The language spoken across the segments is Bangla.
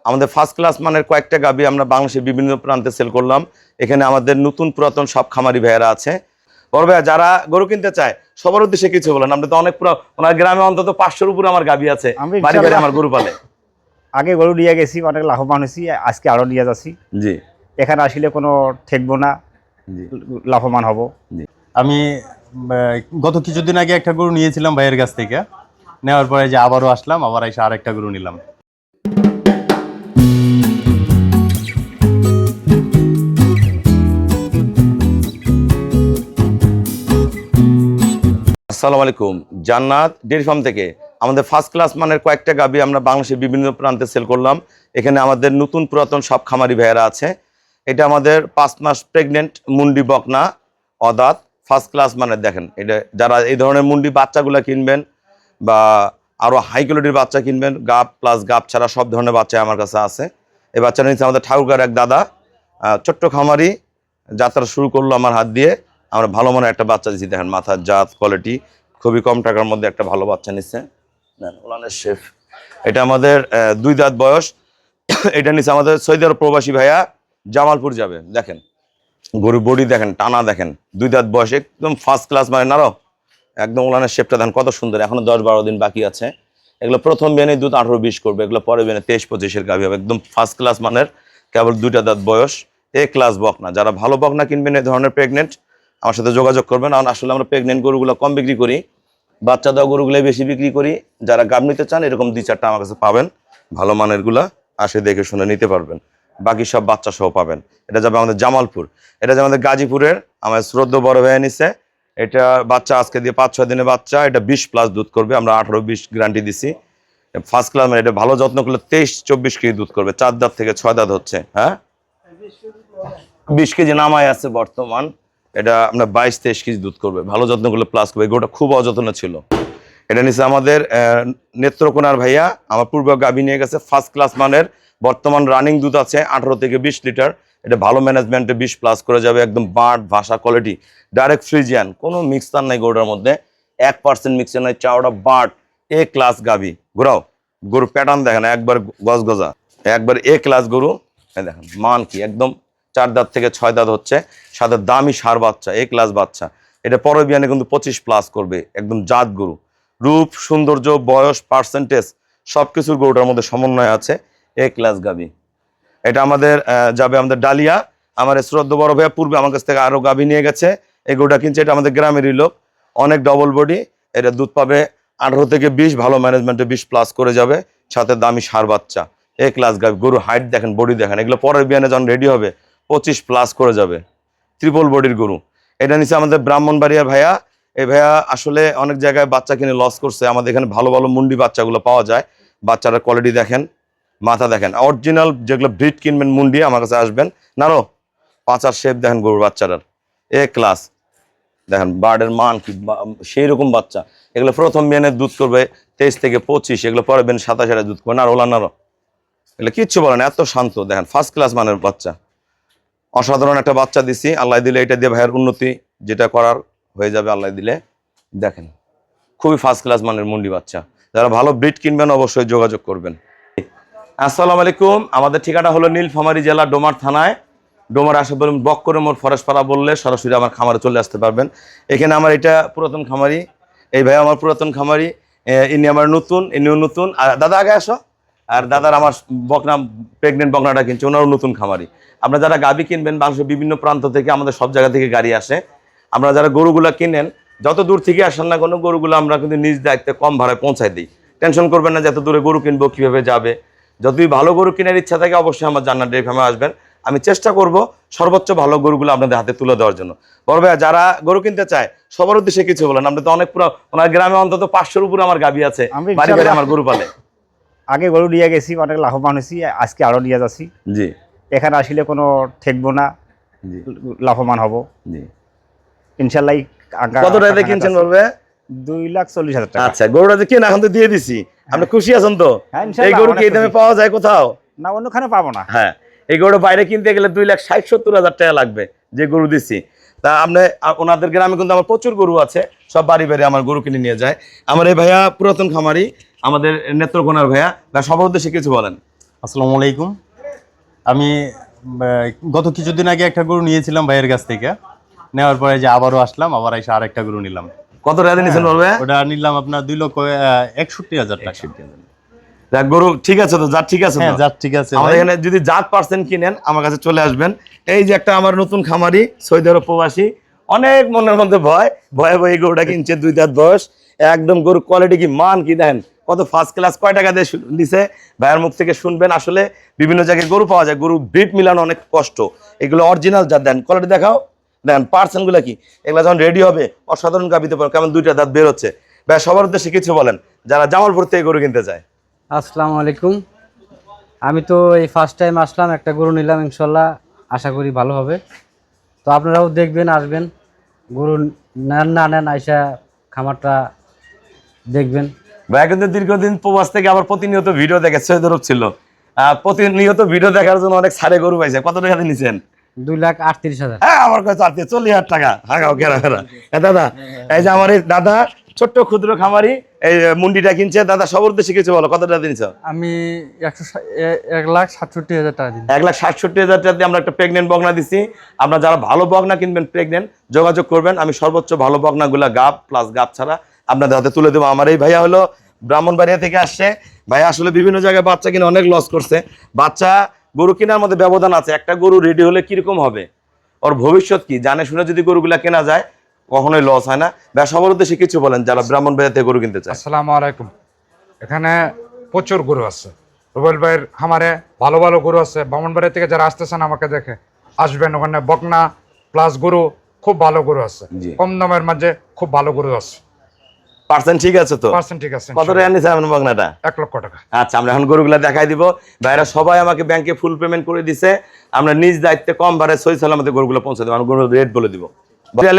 আমাদের ফার্স্ট ক্লাস মানের কয়েকটা গাভী আমরা বাংলাদেশের বিভিন্ন প্রান্তে সেল করলাম। এখানে আমাদের নতুন পুরাতন সব খামারি ভাইয়েরা আছে। বড় ভাইয়া যারা গরু কিনতে চায় সবার উদ্দেশ্যে কিছু বলেন। আমরা তো অনেক পুরো ওনার গ্রামে অন্তত 500-র উপরে আমার গাভী আছে, বাড়ি বাড়ি আমার গরু পালে। আগে গরু নিয়ে গেছি, অনেক লাভবান হয়েছি, আজকে আরো নিয়ে যাচ্ছি। জি, এখানে আসলে কোনো ঠেকবো না, লাভবান হব। আমি গত কিছুদিন আগে একটা গরু নিয়েছিলাম ভাইয়ের কাছ থেকে, নেওয়ার পরে যে আবারও আসলাম, আবার এসে আরেকটা গরু নিলাম। আসসালামু আলাইকুম। জান্নাত ডেয়ারি ফার্ম থেকে আমাদের ফার্স্ট ক্লাস মানের কয়েকটা গাভী আমরা বাংলাদেশের বিভিন্ন প্রান্তে সেল করলাম। এখানে আমাদের নতুন পুরাতন সব খামারি ভাইয়েরা আছে। এটা আমাদের 5 মাস প্রেগনেন্ট মুন্ডি বকনা অদাঁত ফার্স্ট ক্লাস মানের। দেখেন, এটা যারা এই ধরনের মুন্ডি বাচ্চাগুলো কিনবেন বা আরও হাই কোয়ালিটির বাচ্চা কিনবেন, গাব প্লাস গাব ছাড়া সব ধরনের বাচ্চা আমার কাছে আছে। এই বাচ্চাটা নিচ্ছে আমাদের ঠাকুরগার এক দাদা, ছোট্ট খামারি, যাত্রা শুরু করলো আমার হাত দিয়ে। আমরা ভালো মানের একটা বাচ্চা দিচ্ছি। দেখেন মাথার জাত কোয়ালিটি, খুবই কম টাকার মধ্যে একটা ভালো বাচ্চা নিচ্ছে। ওলানের শেফ, এটা আমাদের 2 দাঁত বয়স। এটা নিচ্ছে আমাদের সৌদি আরব প্রবাসী ভাইয়া, জামালপুর যাবে। দেখেন গরুর বডি দেখেন, টানা দেখেন, 2 দাঁত বয়স, একদম ফার্স্ট ক্লাস মানে নারো একদম। ওলানের শেপটা দেখেন কত সুন্দর। এখনো 10-12 দিন বাকি আছে। এগুলো প্রথম বেনে দুধ 18-20 করবে, এগুলো পরে বেনে 23-25-এর গাভী হবে। একদম ফার্স্ট ক্লাস মানের, কেবল 2টা দাঁত বয়স, এ ক্লাস বকনা। যারা ভালো বকনা কিনবেন এই ধরনের প্রেগনেন্ট, আমার সাথে যোগাযোগ করবেন। কারণ আসলে আমরা প্রেগনেন্ট গরুগুলো কম বিক্রি করি, বাচ্চা দেওয়া গরুগুলোই বেশি বিক্রি করি। যারা গাব নিতে চান এরকম 2-4টা আমার কাছে পাবেন, ভালো মানের গুলা, আসে দেখে শুনে নিতে পারবেন। বাকি সব বাচ্চা সহ পাবেন। এটা যাবে আমাদের জামালপুর। এটা যাবে আমাদের গাজীপুরের আমার শ্রদ্ধ বড় ভাইয়া নিচ্ছে। এটা বাচ্চা আজকে দিয়ে 5-6 দিনের বাচ্চা। এটা 20+ দুধ করবে, আমরা 18-20 গ্যারান্টি দিছি। ফার্স্ট ক্লাস মানে এটা ভালো যত্ন করলে 23-24 কেজি দুধ করবে। 4 দাঁত থেকে 6 দাঁত হচ্ছে। হ্যাঁ, 20 কেজি নামায় আছে বর্তমান। এটা আপনার 22-23 কেজি দুধ করবে, ভালো যত্ন করলে প্লাস করবে। এগুলোটা খুব অযত্ন ছিল। এটা নিচে আমাদের নেত্রকোনার ভাইয়া, আমার পূর্ব গাভী নিয়ে গেছে, ফার্স্ট ক্লাস মানের, বর্তমান রানিং দুধ আছে 18 থেকে 20 লিটার। এটা ভালো ম্যানেজমেন্টে 20+ করে যাবে। একদম বাট ভাষা কোয়ালিটি, ডাইরেক্ট ফ্রিজিয়ান, কোনো মিক্সচার নাই গরুটার মধ্যে, 1% মিক্সচার নাই। চাওড়া বাট, এ ক্লাস গাভী। ঘোরাও গরু প্যাটার্ন দেখেন, একবার গজগজা, একবার এ ক্লাস গরু। দেখেন মান কি, একদম 4 দাঁত থেকে 6 দাঁত হচ্ছে, সাথে দামি সার বাচ্চা, এ ক্লাস বাচ্চা। এটা পরের বিয়ানে কিন্তু 25+ করবে। একদম জাত গরু, রূপ সৌন্দর্য বয়স পার্সেন্টেজ সবকিছুর গরুটার মধ্যে সমন্বয় আছে। এ ক্লাস গাভী। এটা আমাদের যাবে আমাদের ডালিয়া। আমার শ্রদ্ধ বড় ভাইয়া পূর্বে আমার কাছ থেকে আরো গাভী নিয়ে গেছে, এই গরুটা কিনছে। এটা আমাদের গ্রামেরই লোক, অনেক ডবল বডি। এটা দুধ পাবে 18 থেকে 20, ভালো ম্যানেজমেন্টে 20+ করে যাবে, সাথে দামি সার বাচ্চা, এ ক্লাস গাভী। গরু হাইট দেখেন, বডি দেখেন, এগুলো পরের বিয়ানে যখন রেডি হবে 25+ করে যাবে, ট্রিপল বডির গরু। এটা নিচে আমাদের ব্রাহ্মণবাড়িয়া ভাইয়া। এই ভাইয়া আসলে অনেক জায়গায় বাচ্চা কিনে লস করছে। আমাদের এখানে ভালো ভালো মুন্ডি বাচ্চাগুলো পাওয়া যায়। বাচ্চাটার কোয়ালিটি দেখেন, মাথা দেখেন, অরিজিনাল যেগুলো ব্রিড কিনবেন মুন্ডি আমার কাছে আসবেন। নারো পাঁচার শেপ দেখেন গরুর বাচ্চাটার, এ ক্লাস। দেখেন বার্ডের মান কি, সেই রকম বাচ্চা। এগুলো প্রথম বিয়ানের দুধ করবে 23 থেকে 25, এগুলো পরে বিয়ানে 27 দুধ করবে। নারো নারো, এগুলো কিচ্ছু বলে না, এত শান্ত। দেখেন ফার্স্ট ক্লাস মানের বাচ্চা, অসাধারণ একটা বাচ্চা দিছি। আল্লাহ দিলে এটা দিয়ে ভাইয়ের উন্নতি যেটা করার হয়ে যাবে আল্লাহ দিলে। দেখেন খুবই ফার্স্ট ক্লাস মানের মুন্ডি বাচ্চা। যারা ভালো ব্রিড কিনবেন অবশ্যই যোগাযোগ করবেন। আসসালামু আলাইকুম। আমাদের ঠিকানা হলো নীলফামারী জেলা ডোমার থানায়। ডোমার আসে বলুন বক্করে মোড় ফরেশপাড়া বললে সরাসরি আমার খামারে চলে আসতে পারবেন। এখানে আমার এটা পুরাতন খামারি, এই ভাই আমার পুরাতন খামারি, ইনি আমার নতুন, ইনিও নতুন। আর দাদা আগে আসো। আর দাদার আমার বকনা প্রেগনেন্ট বকনাটা কিনছে, ওনারও নতুন খামারি। আপনারা যারা গাভী কিনবেন বাংলাদেশের বিভিন্ন প্রান্ত থেকে, আমাদের সব জায়গা থেকে গাড়ি আসে। আপনারা যারা গরুগুলা কিনেন যত দূর থেকে আসেন না কোনো, গরুগুলো আমরা কিন্তু নিজ দায়িত্বে কম ভাড়ায় পৌঁছায় দিই। টেনশন করবেন না যে এত দূরে গরু কিনবো কীভাবে যাবে। যদি ভালো গরু কেনার ইচ্ছা থাকে অবশ্যই আমার জান্নাত ডেয়ারি ফার্মে আসবেন। আমি চেষ্টা করব সর্বোচ্চ ভালো গরুগুলো আপনাদের হাতে তুলে দেওয়ার জন্য। বড় ভাইয়া যারা গরু কিনতে চায় সবার উদ্দেশ্যে কিছু বলেন। আমরা তো অনেক পুরো, ওনার গ্রামে অন্তত 500-র উপরে আমার গাভী আছে, বাড়ি বাড়ি আমার গরু পালে। আগে গরু নিয়ে গেছি, অনেক লাভবান হয়েছি, আজকে আরো নিয়ে যাচ্ছি। জি, এখানে আসলে কোনো ঠেকবো না, লাভবান হব জি। ইনশাল্লাহ। কত টাকা কিনছেন বলবে? 2,40,000 টাকা। আচ্ছা, গরুটা যে কেন এখন তো দিয়ে দিছি, আপনি খুশি আছেন তো? হ্যাঁ, ইনশাল্লাহ। এই গরু কি এই দামে পাওয়া যায় কোথাও? না, অন্যখানে পাবো না। হ্যাঁ, এই গরুটা বাইরে কিনতে গেলে 2,60,70,000 টাকা লাগবে যে গরু দিছি। তা আপনি ওনাদের গ্রামে কিন্তু আমার প্রচুর গরু আছে, সব বাড়ি বাড়ি আমার গরু কিনে নিয়ে যায়। আমার এই ভাইয়া পুরাতন খামারি, আমাদের নেত্রকোনার ভাইয়া। সবার উদ্দেশ্যে কিছু বলেন। আসসালামু আলাইকুম। আমি গত কিছুদিন আগে একটা গরু নিয়েছিলাম ভাইয়ের কাছ থেকে, নেওয়ার পরে যে আবারও আসলাম, আবার এসে আরেকটা গরু নিলাম। কত টাকা নিয়েছেন বলবে? ওটা নিলাম আপনার 2,61,000 টাকা। দেখ গরু ঠিক আছে তো, জাত ঠিক আছে তো? হ্যাঁ, জাত ঠিক আছে আমাদের ভাই। এখানে যদি জাত পার্সেন্ট কিনেন আমার কাছে চলে আসবেন। এই যে একটা আমার নতুন খামারি সৌদি আরব প্রবাসী, অনেক মনের মধ্যে ভয় ভয়ে ভয়ে গরুটা কিনছে, 2 দাঁত বয়স, একদম গরু কোয়ালিটি কি মান কি দেখেন, কত ফার্স্ট ক্লাস, কয় টাকা দিয়ে দিছে ভাইয়ের মুখ থেকে শুনবেন। আসলে বিভিন্ন জায়গায় গরু পাওয়া যায়, গরু ব্রিড মিলানো অনেক কষ্ট, এগুলো অরিজিনাল জাত। দেন কোয়ালিটি দেখাও, দেন পার্সেন্ট গুলা কি, এগুলো যখন রেডি হবে অসাধারণ গাবিতে পারো, কেমন 2টা দাঁত বের হচ্ছে। ভাই সবার উদ্দেশ্যে কিছু বলেন যারা জামালপুর থেকে গরু কিনতে চায়। আসসালামু আলাইকুম। আমি তো এই ফার্স্ট টাইম আসলাম, একটা গরু নিলাম, ইনশাল্লাহ আশা করি ভালো হবে। তো আপনারাও দেখবেন, আসবেন, গরু নেন না নেন আইসা খামারটা দেখবেন। ভাইয়া কিন্তু দীর্ঘদিন প্রবাস থেকে আবার প্রতিনিয়ত ভিডিও দেখে, সৈয়দ আরব ছিল, প্রতিনিয়ত ভিডিও দেখার জন্য অনেক সারে গরু পাইছে। কত টাকা দিয়ে নিছেন? 2,38,000। হ্যাঁ আমার কাছে 40,000 টাকা। হাগাও কেরা কেরা দাদা, এই যে আমার এই দাদা ছোট্ট ক্ষুদ্র খামারি এই মুন্ডিটা কিনছে। দাদা সবার উদ্দেশ্যে কিছু বলো, কত টাকা দিনছ? আমি 1,67,000 টাকা দিই। 1,67,000 টাকা দিয়ে আমরা একটা প্রেগনেন্ট বকনা দিচ্ছি। আপনারা যারা ভালো বকনা কিনবেন প্রেগনেন্ট, যোগাযোগ করবেন, আমি সর্বোচ্চ ভালো বকনাগুলা গাব প্লাস গাব ছাড়া আপনাদের হাতে তুলে দেবো। আমার এই ভাইয়া হলো ব্রাহ্মণবাড়িয়া থেকে আসছে। ভাইয়া আসলে বিভিন্ন জায়গায় বাচ্চা কিনে অনেক লস করছে। বাচ্চা গরু কেনার মধ্যে ব্যবধান আছে, একটা গরু রেডি হলে কিরকম হবে, ওর ভবিষ্যৎ কি, জানে শুনে যদি গরুগুলা কেনা যায় কখনোই লস হয় না। ভাই সবার উদ্দেশ্যে কিছু বলেন যারা ব্রাহ্মণবাড়িয়া থেকে গরু কিনতে চায়। আসসালামু আলাইকুম। এখানে প্রচুর গরু আছে, রুবেল ভাইয়ের খামারে ভালো ভালো গরু আছে। ব্রাহ্মণবাড়ি থেকে যারা আসতেছেন আমাকে দেখে আসবেন, ওখানে বকনা প্লাস গরু খুব ভালো গরু আছে, জি। কম দামের মাঝে খুব ভালো গরু আছে। পার্সেন্ট ঠিক আছে তো? পার্সেন্ট ঠিক আছে। কত টাকা নিছে আপনার বকনাটা? 1 লক্ষ টাকা। আচ্ছা আমরা এখন গরুগুলা দেখাই দিব। ভাইরা সবাই আমাকে ব্যাংকে ফুল পেমেন্ট করে দিছে, আমরা নিজ দায়িত্বে কম ভাড়ায় সহি সালামতে গরুগুলো পৌঁছে দেবো। আমি গরুর রেট বলে দিব।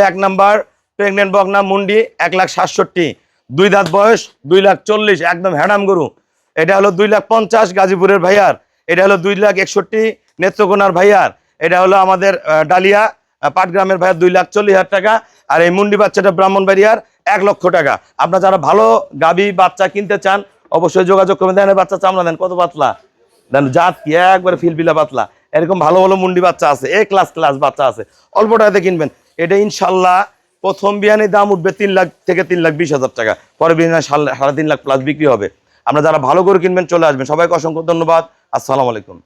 1 নাম্বার প্রেগনেন্ট বকনা মুন্ডি 1,67,000, 2 দাঁত বয়স, 2,40,000, একদম হ্যাডাম গরু। এটা হলো 2,50,000 গাজীপুরের ভাইয়ার, এটা হলো 2,61,000 নেত্রকোনার ভাইয়ার, এটা হলো আমাদের ডালিয়া পাটগ্রামের ভাইয়ার 2,40,000 টাকা। আর এই মুন্ডি বাচ্চাটা ব্রাহ্মণবাড়িয়ার 1 লক্ষ টাকা। আপনারা যারা ভালো গাবি বাচ্চা কিনতে চান অবশ্যই যোগাযোগ করবেন। দেন বাচ্চা চামড়া দেন কত পাতলা, দেন জাত কি একবারে ফিলফিলা পাতলা। এরকম ভালো ভালো মুন্ডি বাচ্চা আছে, ক্লাস বাচ্চা আছে, অল্প টাকাতে কিনবেন। এটা ইনশাল্লাহ প্রথম বিয়ানে দাম উঠবে 3 লাখ থেকে 3,20,000 টাকা, পরে বিয়ানে 3.5 লাখ প্লাস বিক্রি হবে। আপনারা যারা ভালো করে কিনবেন চলে আসবেন। সবাইকে অসংখ্য ধন্যবাদ। আসসালামু আলাইকুম।